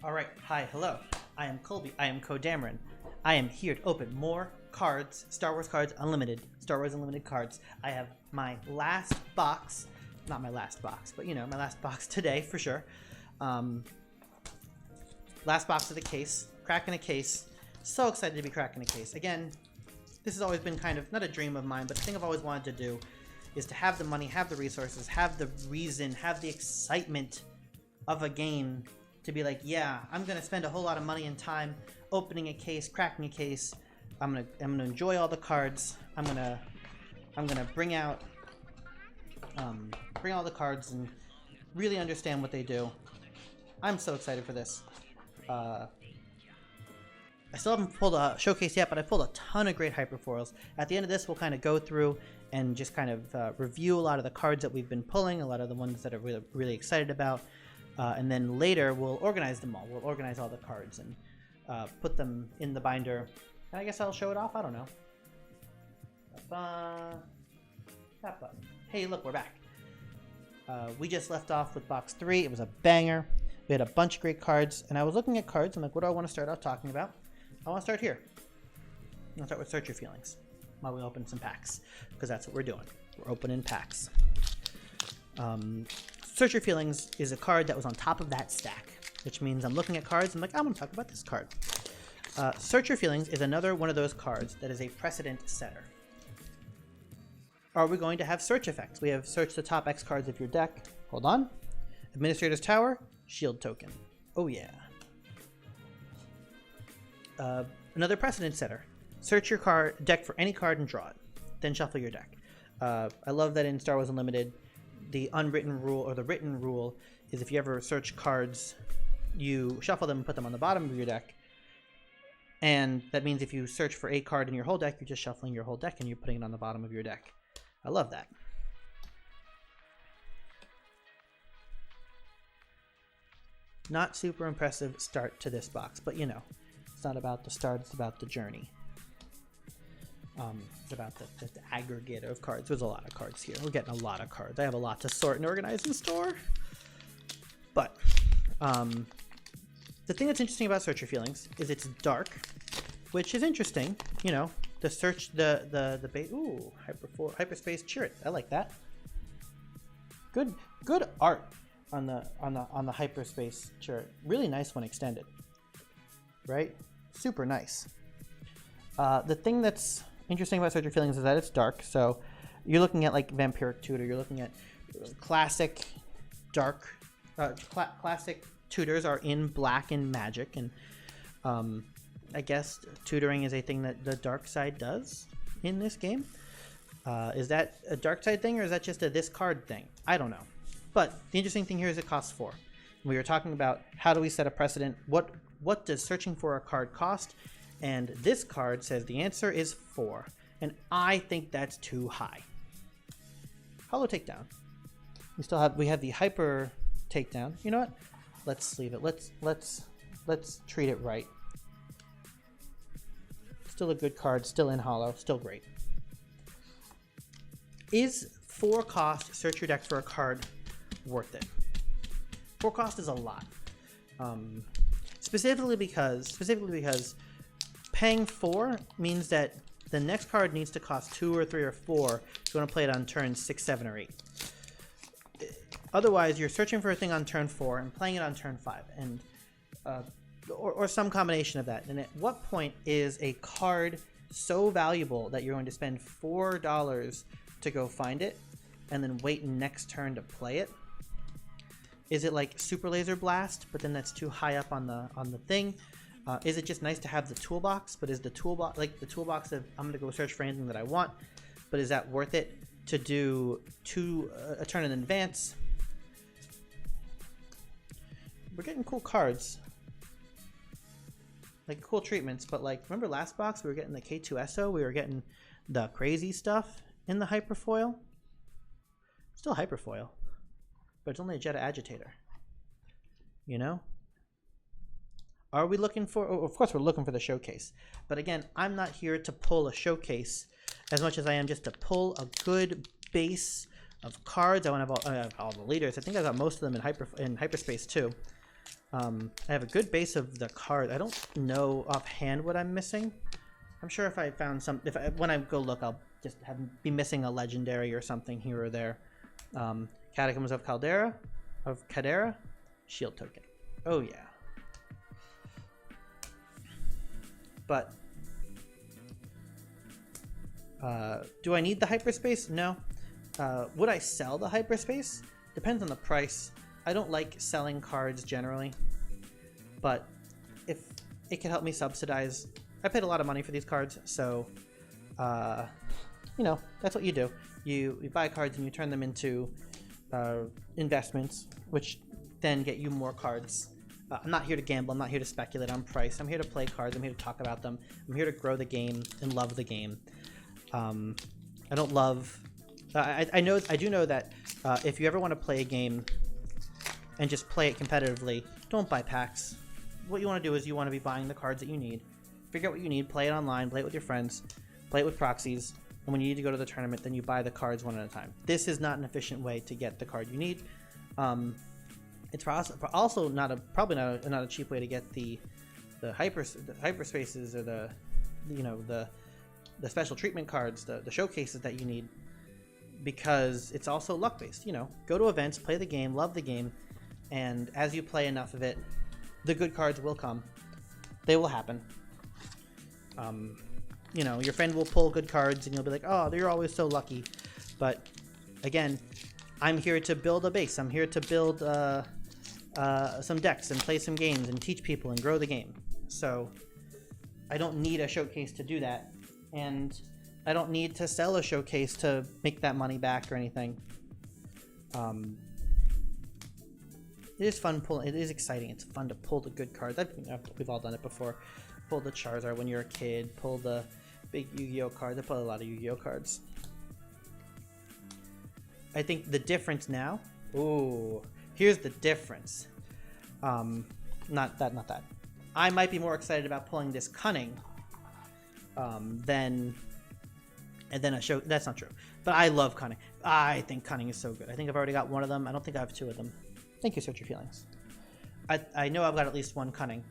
Alright, hi, hello. I am Colby. I am CoDameron. I am here to open more cards, Star Wars cards unlimited, Star Wars Unlimited cards. I have my last box, not my last box, but you know, my last box today for sure. Last box of the case, cracking a case. So excited to be cracking a case. Again, this has always been kind of, not a dream of mine, but the thing I've always wanted to do is to have the money, have the resources, have the reason, have the excitement of a game to be like, yeah, I'm gonna spend a whole lot of money and time opening a case, cracking a case. I'm gonna enjoy all the cards. I'm gonna bring out all the cards and really understand what they do. I'm so excited for this. I still haven't pulled a showcase yet, but I pulled a ton of great hyperfoils. At the end of this, we'll kind of go through and just kind of review a lot of the cards that we've been pulling, a lot of the ones that are really excited about. And then later, we'll organize them all. We'll organize all the cards and put them in the binder. And I guess I'll show it off. I don't know. That button. Hey, look, we're back. We just left off with box 3. It was a banger. We had a bunch of great cards. And I was looking at cards. I'm like, what do I want to start out talking about? I want to start here. I'm going to start with Search Your Feelings while we open some packs. Because that's what we're doing. We're opening packs. Search Your Feelings is a card that was on top of that stack, which means I'm looking at cards and I'm like, I want to talk about this card. Search Your Feelings is another one of those cards that is a precedent setter. Are we going to have search effects? We have search the top X cards of your deck. Hold on. Administrator's Tower, Shield Token. Oh yeah. Another precedent setter. Search your deck for any card and draw it. Then shuffle your deck. I love that in Star Wars Unlimited, the unwritten rule or the written rule is if you ever search cards, you shuffle them and put them on the bottom of your deck. And that means if you search for a card in your whole deck, you're just shuffling your whole deck and you're putting it on the bottom of your deck. I love that. Not super impressive start to this box, but you know, it's not about the start, it's about the journey. It's about the aggregate of cards. There's a lot of cards here. We're getting a lot of cards. I have a lot to sort and organize and store. But the thing that's interesting about Search Your Feelings is it's dark, which is interesting. You know, the search the base. Ooh, hyperspace chariot. I like that. Good art on the hyperspace chariot. Really nice when extended. Right? Super nice. The thing that's interesting about Search Your Feelings is that it's dark, so you're looking at like Vampiric Tutor, you're looking at classic dark, classic tutors are in black and magic, and I guess tutoring is a thing that the dark side does in this game. Is that a dark side thing or is that just a this card thing? I don't know. But the interesting thing here is it costs 4. We were talking about how do we set a precedent, what does searching for a card cost? And this card says the answer is 4, and I think that's too high. Hollow Takedown. We have the Hyper Takedown. You know what? Let's leave it. Let's treat it right. Still a good card. Still in hollow. Still great. Is 4 cost search your deck for a card worth it? 4 cost is a lot. Specifically because paying 4 means that the next card needs to cost 2 or 3 or 4 if you want to play it on turn 6, 7, or 8. Otherwise, you're searching for a thing on turn 4 and playing it on turn 5, and or some combination of that. And at what point is a card so valuable that you're going to spend $4 to go find it and then wait next turn to play it? Is it like Super Laser Blast, but then that's too high up on the thing? Is it just nice to have the toolbox, but is the toolbox like the toolbox of I'm going to go search for anything that I want, but is that worth it to do a turn in advance? We're getting cool cards, like cool treatments, but like remember last box we were getting the K2SO, we were getting the crazy stuff in the hyperfoil. Still hyperfoil, but it's only a Jetta Agitator. You know? Are we looking for, of course we're looking for the showcase, but again, I'm not here to pull a showcase as much as I am just to pull a good base of cards. I want to have all the leaders. I think I got most of them in hyperspace too. I have a good base of the card. I don't know offhand what I'm missing. I'm sure if I found some, when I go look, I'll just be missing a legendary or something here or there. Catacombs of Cadera, shield token. Oh yeah. But do I need the hyperspace? No. Would I sell the hyperspace? Depends on the price. I don't like selling cards generally, but if it can help me subsidize, I paid a lot of money for these cards, so you know, that's what you do. You buy cards and you turn them into investments, which then get you more cards. I'm not here to gamble. I'm not here to speculate on price. I'm here to play cards. I'm here to talk about them. I'm here to grow the game and love the game. I don't love. I do know that if you ever want to play a game and just play it competitively, don't buy packs. What you want to do is you want to be buying the cards that you need. Figure out what you need. Play it online. Play it with your friends. Play it with proxies. And when you need to go to the tournament, then you buy the cards one at a time. This is not an efficient way to get the card you need. It's also probably not a cheap way to get the hyperspaces or the special treatment cards, the showcases that you need, because it's also luck based. You know, go to events, play the game, love the game, and as you play enough of it, the good cards will come. They will happen. You know, your friend will pull good cards and you'll be like, oh, you're always so lucky. But again, I'm here to build a base. I'm here to build some decks and play some games and teach people and grow the game. So I don't need a showcase to do that. And I don't need to sell a showcase to make that money back or anything. It is fun pulling. It is exciting. It's fun to pull the good cards. We've all done it before. Pull the Charizard when you're a kid. Pull the big Yu-Gi-Oh cards. I pull a lot of Yu-Gi-Oh cards. I think the difference now. Ooh, here's the difference. Not that. I might be more excited about pulling this Cunning than a show. That's not true. But I love Cunning. I think Cunning is so good. I think I've already got one of them. I don't think I have two of them. Thank you, Search Your Feelings. I know I've got at least one Cunning.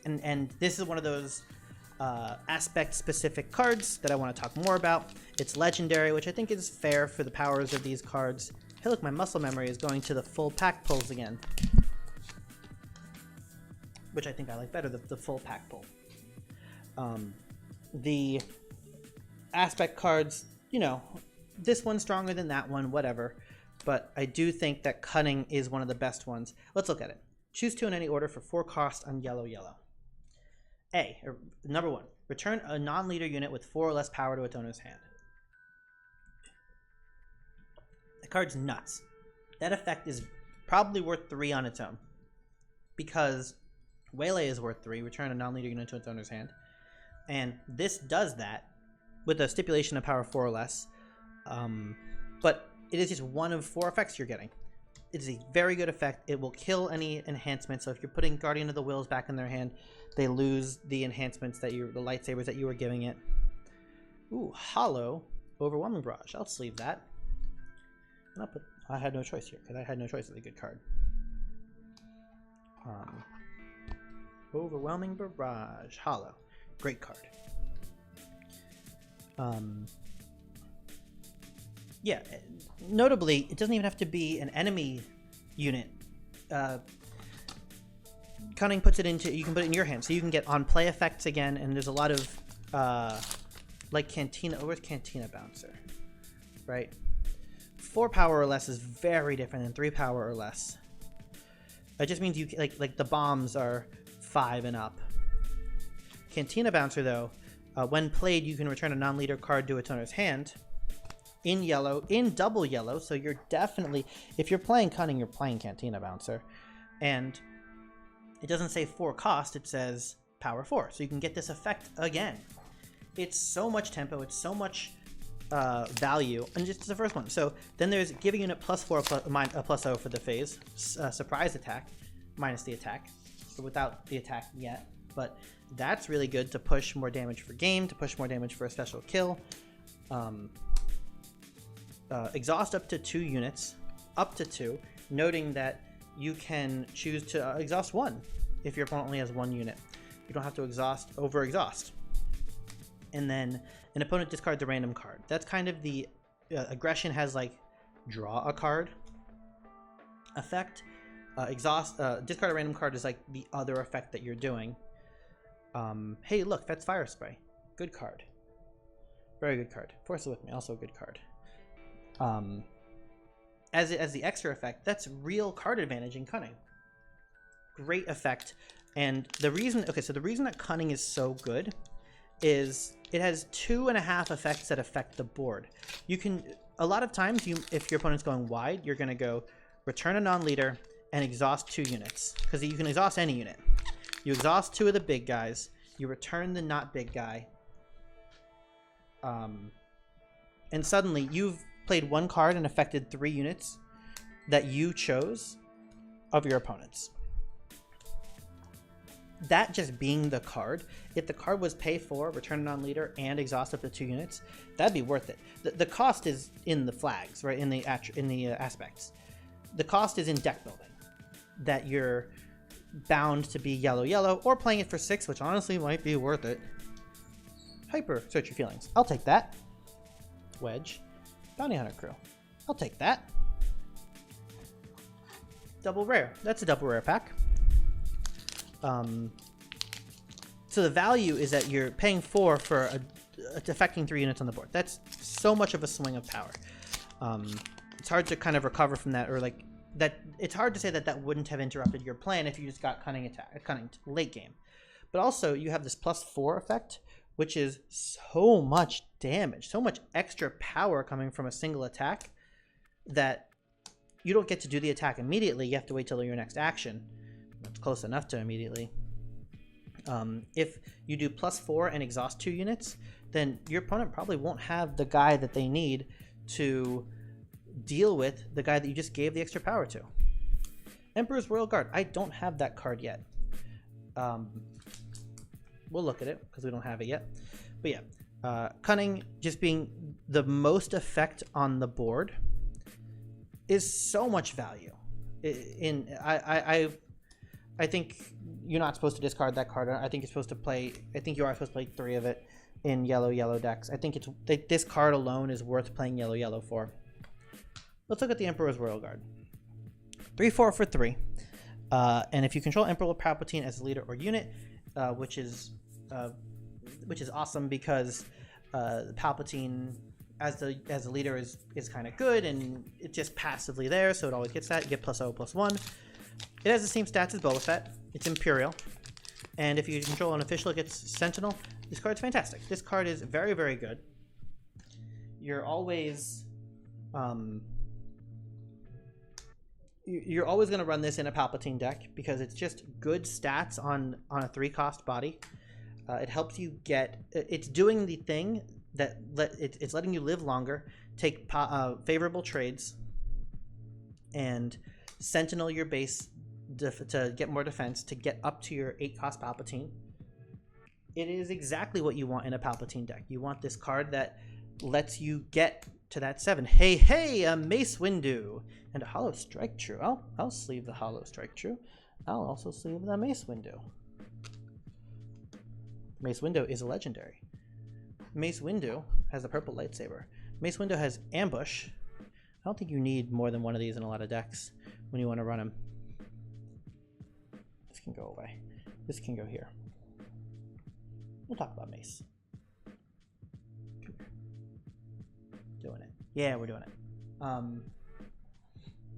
And this is one of those aspect-specific cards that I want to talk more about. It's legendary, which I think is fair for the powers of these cards. Hey, look, my muscle memory is going to the full pack pulls again. Which I think I like better, the full pack pull. The aspect cards, you know, this one's stronger than that one, whatever. But I do think that Cunning is one of the best ones. Let's look at it. Choose two in any order for 4 cost on yellow. Number 1, return a non-leader unit with 4 or less power to its owner's hand. The card's nuts. That effect is probably worth 3 on its own, because Waylay is worth 3, return a non-leader unit to its owner's hand, and this does that with a stipulation of power 4 or less, but it is just one of 4 effects you're getting. It is a very good effect. It will kill any enhancements. So if you're putting Guardian of the Wills back in their hand, they lose the enhancements that the lightsabers that you were giving it. Ooh, Hollow Overwhelming Barrage. I'll sleeve that. I had no choice here because I had no choice of a good card. Overwhelming Barrage. Hollow. Great card. Yeah, notably, it doesn't even have to be an enemy unit. Cunning puts it into, you can put it in your hand, so you can get on play effects again, and there's a lot of, like Cantina, where's Cantina Bouncer, right? 4 power or less is very different than 3 power or less. It just means you, like the bombs are 5 and up. Cantina Bouncer, though, when played, you can return a non-leader card to its owner's hand, in yellow, in double yellow, so you're definitely, if you're playing Cunning, you're playing Cantina Bouncer. And it doesn't say 4 cost, it says power 4, so you can get this effect again. It's so much tempo, it's so much value, and just the first one. So then there's giving unit +4, +0 for the phase, surprise attack, minus the attack, so without the attack yet, but that's really good to push more damage for game, to push more damage for a special kill. Exhaust up to 2 units, up to 2, noting that you can choose to exhaust 1 if your opponent only has 1 unit. You don't have to over exhaust. And then an opponent discards a random card. That's kind of the aggression has like draw a card effect. Discard a random card is like the other effect that you're doing. Hey, look, that's Fire Spray. Good card. Very good card. Force it with me, also a good card. As the extra effect, that's real card advantage in Cunning. Great effect. And the reason, okay, so the reason that Cunning is so good is it has 2.5 effects that affect the board. You can, a lot of times, if your opponent's going wide, you're going to go return a non-leader and exhaust 2 units. Because you can exhaust any unit. You exhaust 2 of the big guys, you return the not big guy, and suddenly you've played 1 card and affected 3 units that you chose of your opponent's. That just being the card, if the card was pay 4, return a non-leader, and exhaust up to 2 units, that'd be worth it. The cost is in the flags, right? In the aspects. The cost is in deck building. That you're bound to be yellow, or playing it for 6, which honestly might be worth it. Hyper, search your feelings. I'll take that. Wedge. Bounty Hunter Crew. I'll take that. Double rare. That's a double rare pack. So the value is that you're paying 4 for affecting 3 units on the board. That's so much of a swing of power. It's hard to kind of recover from that, or like that. It's hard to say that that wouldn't have interrupted your plan if you just got cunning late game. But also you have this +4 effect, which is so much damage, so much extra power coming from a single attack that you don't get to do the attack immediately. You have to wait till your next action. That's close enough to immediately. If you do +4 and exhaust 2 units, then your opponent probably won't have the guy that they need to deal with the guy that you just gave the extra power to. Emperor's Royal Guard. I don't have that card yet. We'll look at it because we don't have it yet. But yeah, Cunning just being the most effect on the board is so much value. I think you're not supposed to discard that card. I think you're supposed to play. I think you are supposed to play 3 of it in yellow decks. I think this card alone is worth playing yellow for. Let's look at the Emperor's Royal Guard. 3/4 for 3, and if you control Emperor Palpatine as a leader or unit, which is awesome because Palpatine as the leader is kind of good, and it's just passively there, so it always gets that. You get +0/+1. It has the same stats as Boba Fett. It's Imperial. And if you control an official, it gets Sentinel. This card's fantastic. This card is very, very good. You're always going to run this in a Palpatine deck because it's just good stats on a 3-cost body. It helps you get... It's doing the thing that it's letting you live longer, take favorable trades, and Sentinel your base to get more defense, to get up to your 8-cost Palpatine. It is exactly what you want in a Palpatine deck. You want this card that lets you get to that 7. Hey, a Mace Windu and a Hollow Strike True. I'll sleeve the Hollow Strike True. I'll also sleeve the Mace Windu. Mace Windu is a legendary. Mace Windu has a purple lightsaber. Mace Windu has Ambush. I don't think you need more than one of these in a lot of decks when you want to run them. This can go away. This can go here. We'll talk about Mace. Doing it. Yeah, we're doing it.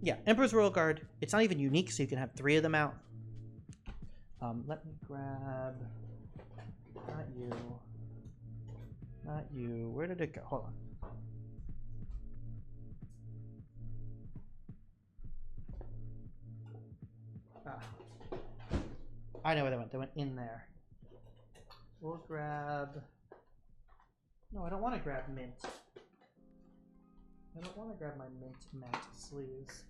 Yeah, Emperor's Royal Guard. It's not even unique, so you can have 3 of them out. Let me grab... Not you. Not you. Where did it go? Hold on. I know where they went. They went in there. We'll grab... No, I don't want to grab mint. I don't want to grab my mint matte sleeves.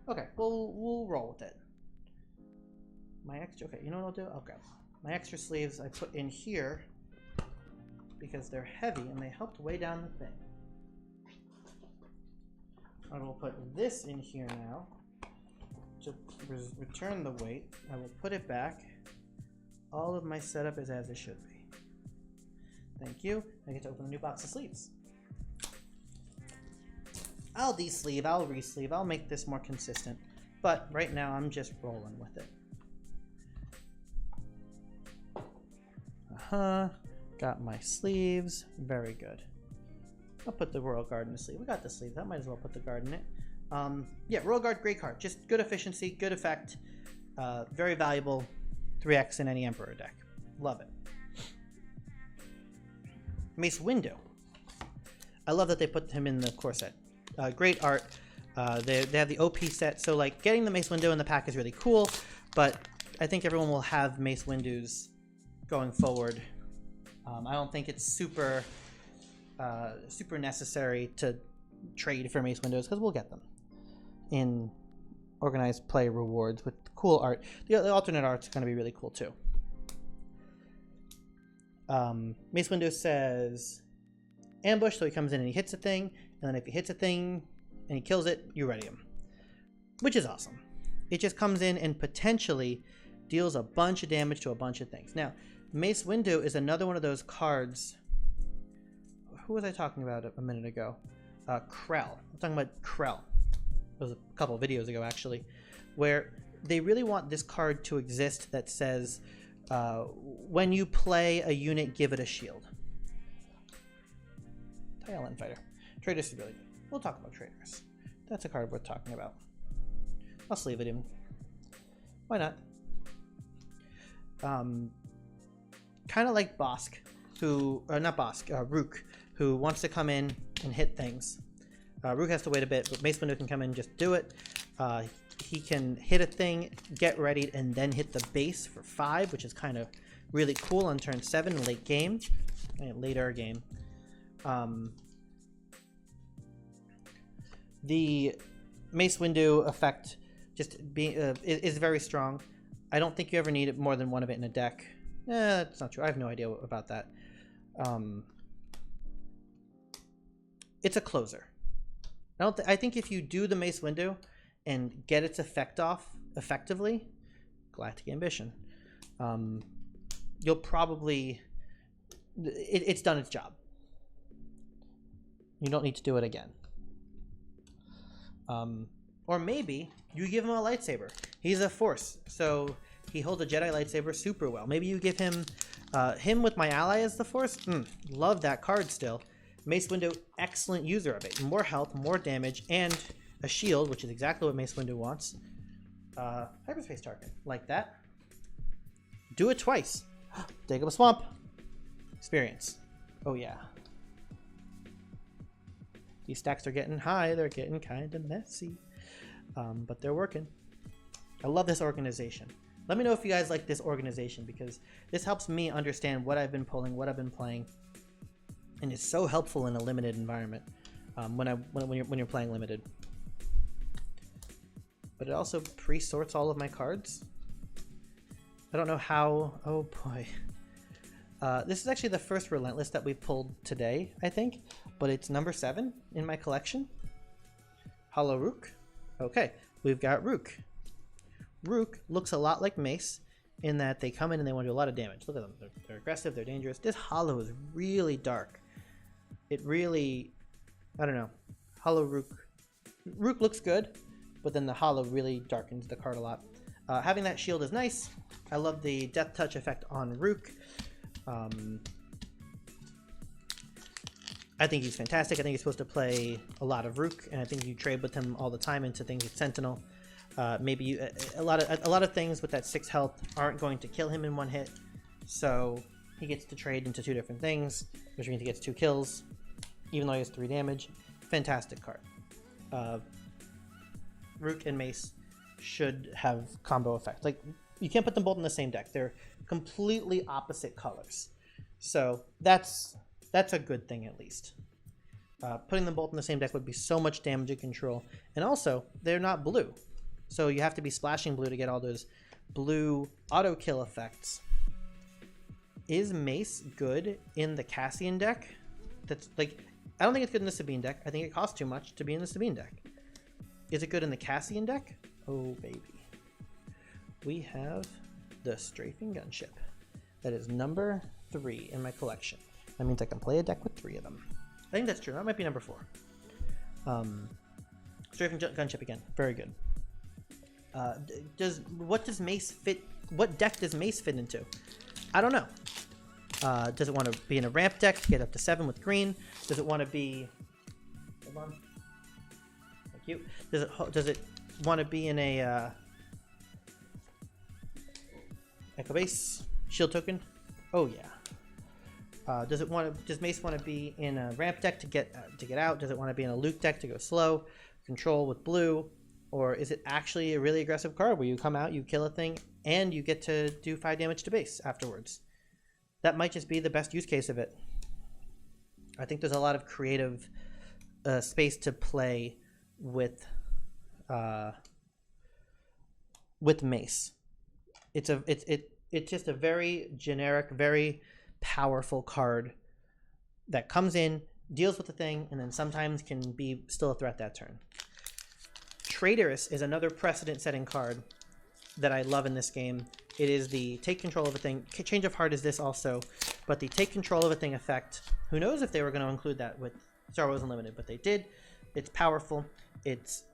Okay, we'll roll with it. My extra... Okay, you know what I'll do? I'll grab my extra sleeves I put in here because they're heavy and they helped weigh down the thing. I will put this in here now to return the weight. I will put it back. All of my setup is as it should be. Thank you. I get to open a new box of sleeves. I'll de-sleeve, I'll re-sleeve, I'll make this more consistent. But right now I'm just rolling with it. Got my sleeves. Very good. I'll put the Royal Guard in the sleeve. We got the sleeves. I might as well put the guard in it. Yeah, Royal Guard, great card. Just good efficiency, good effect. Very valuable. 3x in any Emperor deck. Love it. Mace Windu. I love that they put him in the core set. Great art. They have the OP set, so like getting the Mace Windu in the pack is really cool, but I think everyone will have Mace Windus going forward. I don't think it's super necessary to trade for Mace Windows because we'll get them in organized play rewards with cool art. The alternate art's going to be really cool too. Mace Windu says ambush, so he comes in and he hits a thing, and then if he hits a thing and he kills it, you ready him, which is awesome. It just comes in and potentially deals a bunch of damage to a bunch of things. Now, Mace Windu is another one of those cards. Who was I talking about a minute ago? Krell. I'm talking about Krell. It was a couple of videos ago, actually, where they really want this card to exist that says, when you play a unit, give it a shield. Thailand Fighter. Traders is really good. We'll talk about Traders. That's a card worth talking about. I'll sleeve it in. Why not? Kind of like Bosk, who, not Bosk, Rook, who wants to come in and hit things. Rook has to wait a bit, but Mace Windu can come in and just do it. He can hit a thing, get ready, and then hit the base for 5, which is kind of really cool on turn 7, late game, later game. The Mace Windu effect just is very strong. I don't think you ever need more than one of it in a deck. That's not true. I have no idea about that. It's a closer. I think if you do the Mace Windu and get its effect off effectively, Galactic Ambition, you'll probably... It's done its job. You don't need to do it again. Or maybe you give him a lightsaber. He's a Force, so he holds a Jedi lightsaber super well. Maybe you give him him with my ally as the Force. Love that card still. Mace Windu, excellent user of it. More health, more damage, and a shield, which is exactly what Mace Windu wants. Hyperspace target, like that. Do it twice. Dig up a swamp. Experience. Oh yeah. These stacks are getting high. They're getting kind of messy, but they're working. I love this organization. Let me know if you guys like this organization, because this helps me understand what I've been pulling, what I've been playing, and it's so helpful in a limited environment when you're playing limited. But it also pre-sorts all of my cards. I don't know how. Oh boy. This is actually the first Relentless that we've pulled today, I think, but it's number 7 in my collection. Hollow Rook. Okay, we've got Rook. Rook looks a lot like Mace in that they come in and they want to do a lot of damage. Look at them. They're aggressive, they're dangerous. This Hollow is really dark. It really, I don't know. Hollow Rook. Rook looks good, but then the Hollow really darkens the card a lot. Having that shield is nice. I love the Death Touch effect on Rook. I think he's fantastic. I think he's supposed to play a lot of Rook, and I think you trade with him all the time into things with Sentinel. Maybe a lot of things with that 6 health aren't going to kill him in one hit, so he gets to trade into 2 different things, which means he gets 2 kills, even though he has 3 damage. Fantastic card. Rook and Mace should have combo effect. Like, you can't put them both in the same deck. They're completely opposite colors, so that's a good thing at least. Putting them both in the same deck would be so much damage and control, and also they're not blue, so you have to be splashing blue to get all those blue auto kill effects. Is Mace good in the Cassian deck? That's like, I don't think it's good in the Sabine deck. I think it costs too much to be in the Sabine deck. Is it good in the Cassian deck? Oh, baby. We have the Strafing Gunship. That is number 3 in my collection. That means I can play a deck with 3 of them. I think that's true. That might be number 4. Strafing Gunship again. Very good. What does Mace fit? What deck does Mace fit into? I don't know. Does it want to be in a ramp deck to get up to 7 with green? Does it want to be... Hold on. Thank you. Does it want to be in a Echo Base shield token? Oh yeah. Does Mace want to be in a ramp deck to get out? Does it want to be in a Luke deck to go slow? Control with blue? Or is it actually a really aggressive card where you come out, you kill a thing, and you get to do 5 damage to base afterwards? That might just be the best use case of it. I think there's a lot of creative space to play with Mace. It's just a very generic, very powerful card that comes in, deals with the thing, and then sometimes can be still a threat that turn. Traitorous is another precedent-setting card that I love in this game. It is the take control of a thing. Change of Heart is this also, but the take control of a thing effect. Who knows if they were going to include that with Star Wars Unlimited, but they did. It's powerful. It's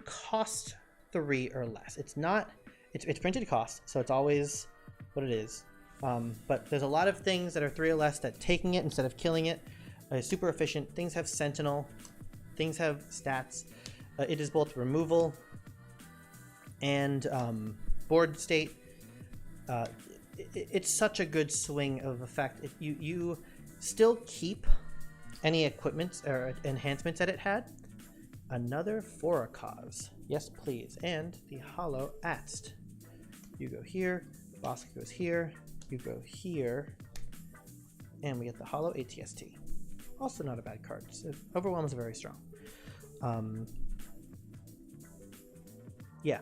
cost 3 or less. It's not. It's printed cost, so it's always what it is. But there's a lot of things that are 3 or less that taking it instead of killing it is super efficient. Things have Sentinel. Things have stats. It is both removal and board state. It's such a good swing of effect. You still keep any equipment or enhancements that it had. Another Forakaz. Yes, please. And the Hollow Atst. You go here. Bosk goes here. You go here. And we get the Hollow ATST. Also not a bad card. So Overwhelm is very strong. Yeah.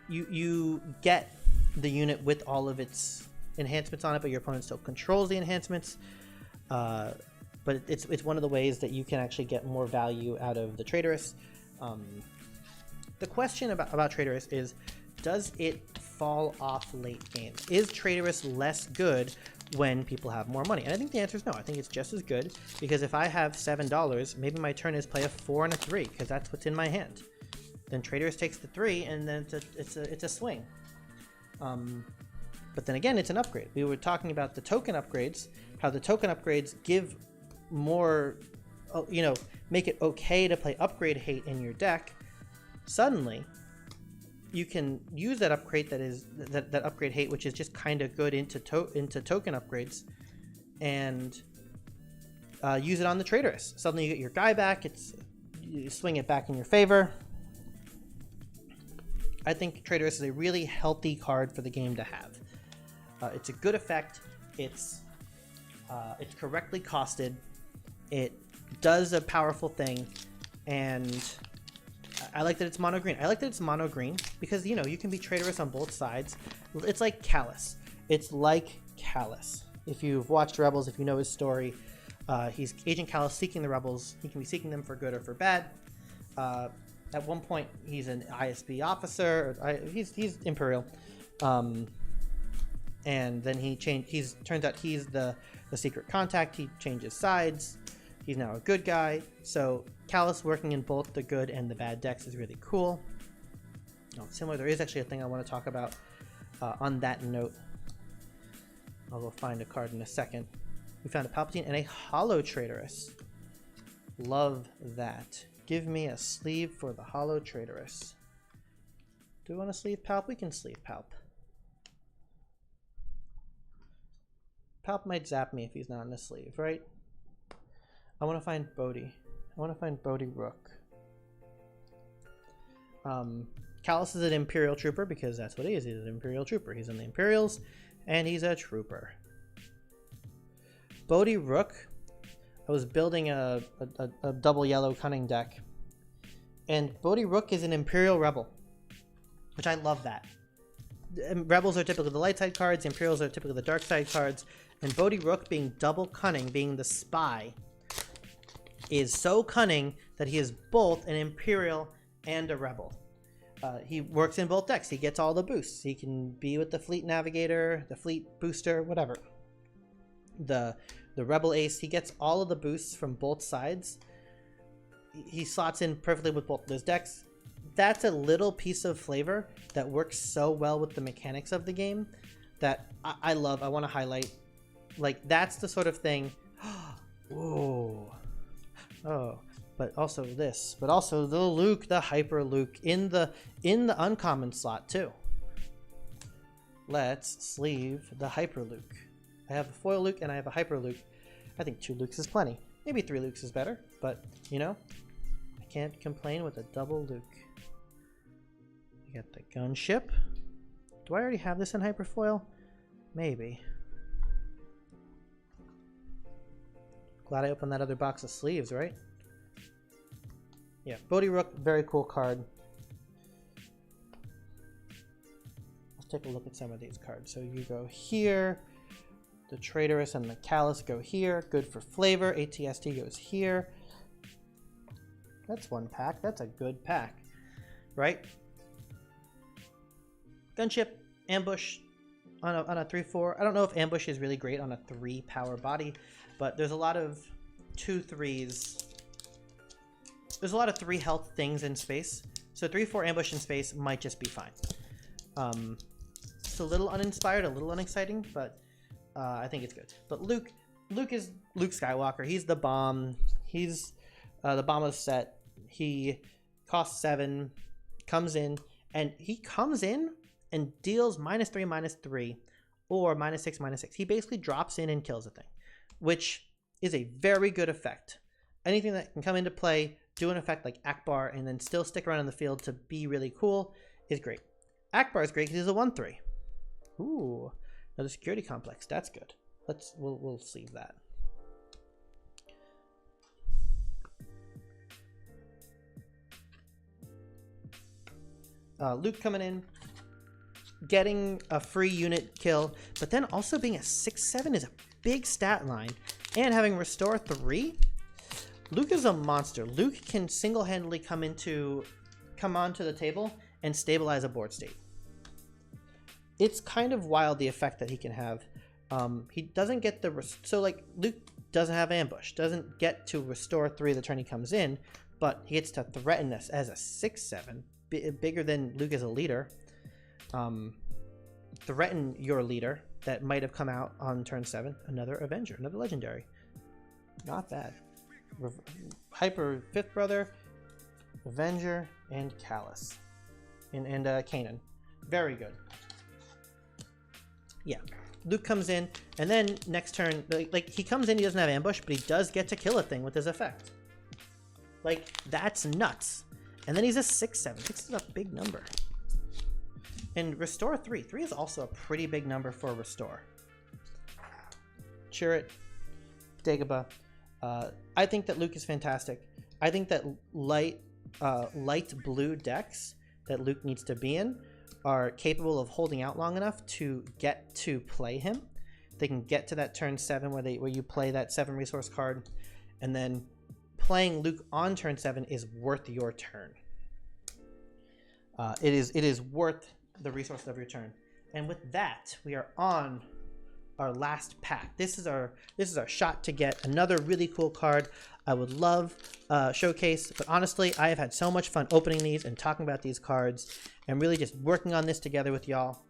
You get the unit with all of its enhancements on it, but your opponent still controls the enhancements. But it's one of the ways that you can actually get more value out of the Traitorous. The question about Traitorous is, does it fall off late games? Is Traitorous less good when people have more money? And I think the answer is no. I think it's just as good, because if I have $7, maybe my turn is play a 4 and a 3, because that's what's in my hand. Then Traitorous takes the 3, and then it's a swing. But then again, it's an upgrade. We were talking about the token upgrades, how the token upgrades give more, make it okay to play upgrade hate in your deck. Suddenly, you can use that upgrade that upgrade hate, which is just kind of good into token upgrades, and use it on the Traitorous. Suddenly you get your guy back. You swing it back in your favor. I think Traitorous is a really healthy card for the game to have. It's a good effect. It's correctly costed. It does a powerful thing, and I like that it's mono green. I like that it's mono green because you can be Traitorous on both sides. It's like Callus. If you've watched Rebels, if you know his story, he's Agent Callus seeking the Rebels. He can be seeking them for good or for bad. At one point, he's an ISB officer. He's Imperial, and then turns out he's the secret contact. He changes sides. He's now a good guy. So Callus working in both the good and the bad decks is really cool. Similar, there is actually a thing I want to talk about on that note. I'll go find a card in a second. We found a Palpatine and a Hollow Traitorous. Love that. Give me a sleeve for the Hollow Traitorous. Do we want to sleeve Palp? We can sleeve Palp. Palp might zap me if he's not in the sleeve, right? I want to find Bodhi. I want to find Bodhi Rook. Callus is an Imperial Trooper because that's what he is. He's an Imperial Trooper. He's in the Imperials, and he's a Trooper. Bodhi Rook. I was building a double yellow cunning deck, and Bodhi Rook is an Imperial Rebel, which I love that. Rebels are typically the light side cards, the Imperials are typically the dark side cards, and Bodhi Rook being double cunning, being the spy, is so cunning that he is both an Imperial and a Rebel. He works in both decks. He gets all the boosts. He can be with the Fleet Navigator, the Fleet Booster, whatever. The Rebel Ace, he gets all of the boosts from both sides. He slots in perfectly with both of those decks. That's a little piece of flavor that works so well with the mechanics of the game that I love. I want to highlight. Like, that's the sort of thing. Whoa. Oh. But also this. But also the Luke, the Hyper Luke in the uncommon slot too. Let's sleeve the Hyper Luke. I have a foil Luke and I have a Hyper Luke. I think 2 Lukes is plenty. Maybe 3 Lukes is better, but you know, I can't complain with a double Luke. We got the gunship. Do I already have this in Hyperfoil? Maybe. Glad I opened that other box of sleeves, right? Yeah, Bodhi Rook, very cool card. Let's take a look at some of these cards. So you go here. The Traitorous and the Callous go here. Good for flavor. ATST goes here. That's one pack. That's a good pack, right? Gunship, Ambush on a 3/4. I don't know if Ambush is really great on a 3 power body, but there's a lot of 2/3s. There's a lot of 3 health things in space, so 3/4 Ambush in space might just be fine. It's a little uninspired, a little unexciting, but I think it's good. But Luke is Luke Skywalker. He's the bomb. He's the bomb of the set. He costs 7, comes in, and he comes in and deals -3, -3, or -6, -6. He basically drops in and kills a thing, which is a very good effect. Anything that can come into play, do an effect like Akbar, and then still stick around in the field to be really cool is great. Akbar is great because he's a 1/3. Ooh, another security complex. That's good. We'll sleeve that. Luke coming in, getting a free unit kill, but then also being a 6/7 is a big stat line, and having Restore 3. Luke is a monster. Luke can single-handedly come onto the table and stabilize a board state. It's kind of wild the effect that he can have. He doesn't get so like Luke doesn't have Ambush, doesn't get to Restore 3 the turn he comes in, but he gets to threaten us as a 6/7, bigger than Luke as a leader. Threaten your leader that might have come out on turn 7. Another Avenger, another legendary. Not bad. Hyper 5th Brother, Avenger, and Callous. And Kanan. Very good. Yeah. Luke comes in, and then next turn, like he comes in, he doesn't have Ambush, but he does get to kill a thing with his effect. Like, that's nuts. And then he's a 6/7. 6 is a big number. And Restore 3. 3 is also a pretty big number for Restore. Chirrut, Dagobah. I think that Luke is fantastic. I think that light blue decks that Luke needs to be in are capable of holding out long enough to get to play him. They can get to that turn 7 where you play that 7 resource card, and then playing Luke on turn 7 is worth your turn. It is worth the resources of your turn. And with that, we are on our last pack. This is our shot to get another really cool card. I would love showcase, but honestly, I have had so much fun opening these and talking about these cards and really just working on this together with y'all.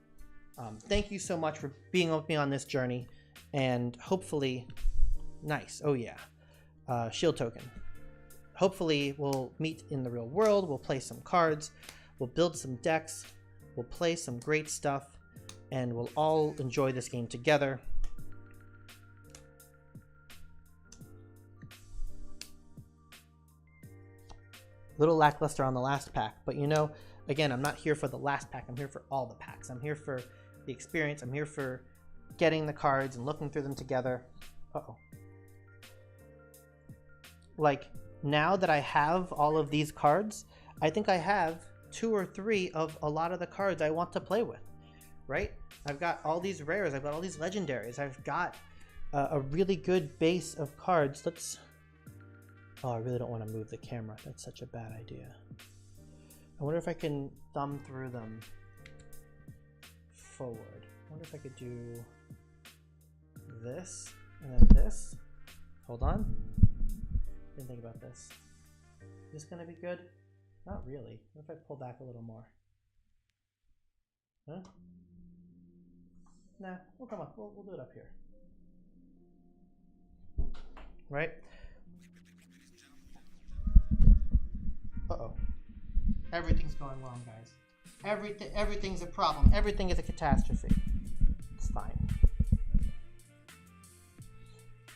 Thank you so much for being with me on this journey, and hopefully, nice. Oh yeah, shield token. Hopefully, we'll meet in the real world. We'll play some cards. We'll build some decks. We'll play some great stuff. And we'll all enjoy this game together. Little lackluster on the last pack, but you know, again, I'm not here for the last pack. I'm here for all the packs. I'm here for the experience. I'm here for getting the cards and looking through them together. Uh-oh. Like, now that I have all of these cards, I think I have 2 or 3 of a lot of the cards I want to play with. Right? I've got all these rares. I've got all these legendaries. I've got a really good base of cards. Oh, I really don't want to move the camera. That's such a bad idea. I wonder if I can thumb through them forward. I wonder if I could do this and then this. Hold on. Didn't think about this. Is this gonna be good? Not really. What if I pull back a little more? Huh? Nah, we'll come up. We'll do it up here. Right? Uh-oh. Everything's going wrong, guys. Everything's a problem. Everything is a catastrophe. It's fine.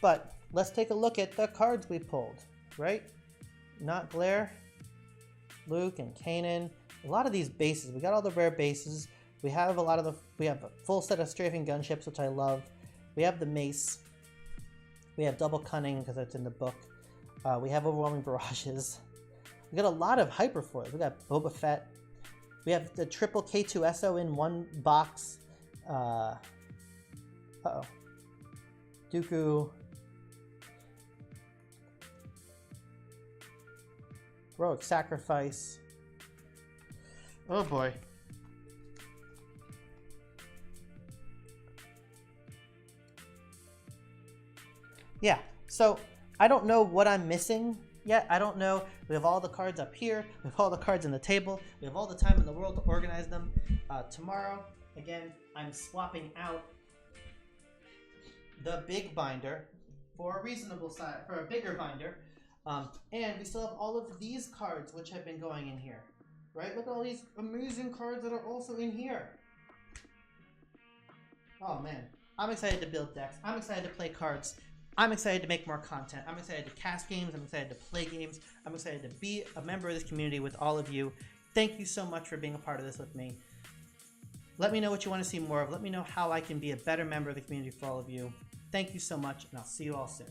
But let's take a look at the cards we pulled, right? Not Glare, Luke, and Kanan. A lot of these bases. We got all the rare bases. We have we have a full set of strafing gunships, which I love. We have the mace. We have double cunning because it's in the book. We have overwhelming barrages. We got a lot of hyperfoils. We got Boba Fett. We have the triple K2SO in one box. Uh-oh. Dooku. Heroic Sacrifice. Oh boy. Yeah, so I don't know what I'm missing yet. I don't know. We have all the cards up here. We have all the cards on the table. We have all the time in the world to organize them. Tomorrow, again, I'm swapping out the big binder for a reasonable size, for a bigger binder. And we still have all of these cards which have been going in here. Right? Look at all these amazing cards that are also in here. Oh man, I'm excited to build decks. I'm excited to play cards. I'm excited to make more content. I'm excited to cast games. I'm excited to play games. I'm excited to be a member of this community with all of you. Thank you so much for being a part of this with me. Let me know what you want to see more of. Let me know how I can be a better member of the community for all of you. Thank you so much, and I'll see you all soon.